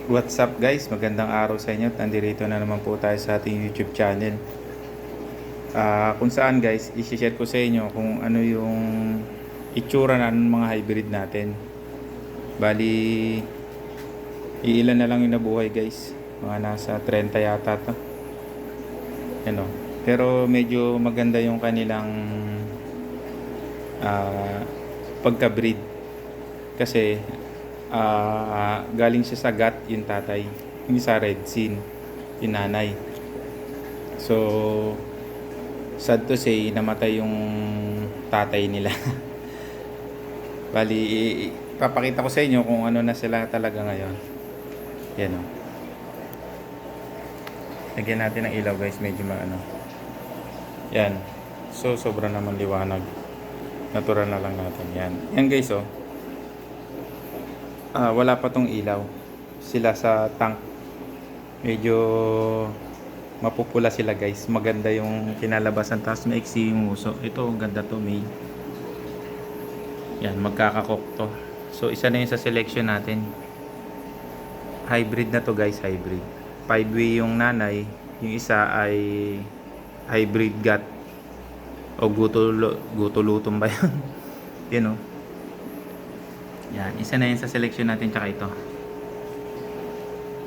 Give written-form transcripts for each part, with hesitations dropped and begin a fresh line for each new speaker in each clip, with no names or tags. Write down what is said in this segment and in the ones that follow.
What's up guys? Magandang araw sa inyo. Nandito na naman po tayo sa ating YouTube channel. Kung saan guys, i-share ko sa inyo kung ano yung itsura na ng mga hybrid natin. Bali, iilan na lang yung nabuhay guys. Mga nasa 30 yata to. Ano? Pero medyo maganda yung kanilang pagka-breed. Kasi galing siya sa gut yung tatay, yung sa red sin yung nanay. So sad to say, namatay yung tatay nila. Bali, papakita ko sa inyo kung ano na sila talaga ngayon. Yan o, lagyan natin ng ilaw guys, medyo maano. Yan, so sobra naman liwanag, natural na lang natin. Yan guys o. Wala pa tong ilaw. Sila sa tank. Medyo mapupula sila guys. Maganda yung kinalabasan. Tapos maiksi yung uso. Ito, ganda to, May. Yan, magkakakok to. So, isa na yun sa selection natin. Hybrid na to guys, hybrid. 5-way yung nanay. Yung isa ay hybrid gut. O gutulutom ba yun? Yan o. Yan, isa na yun sa selection natin, tsaka ito.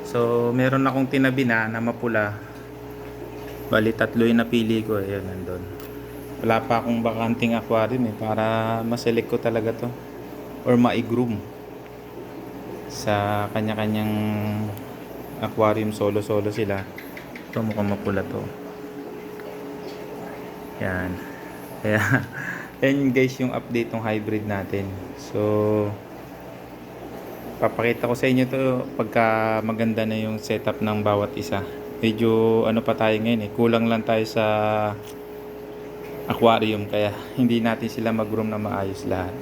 So, meron akong tinabi na mapula. Bali, 3 yung napili ko. Ayun, nandun. Wala pa akong bakanting aquarium para maselect ko talaga to. Or ma-groom sa kanya-kanyang aquarium. Solo-solo sila. Ito, mukhang mapula to. Yan. Kaya, yan guys yung update ng hybrid natin. So, papakita ko sa inyo to pagka maganda na yung setup ng bawat isa. Medyo ano pa tayo ngayon kulang lang tayo sa aquarium, kaya hindi natin sila mag-room na maayos lahat.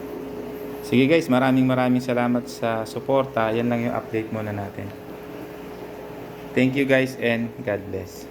Sige guys, maraming salamat sa suporta. Yan lang yung update muna natin. Thank you guys and God bless.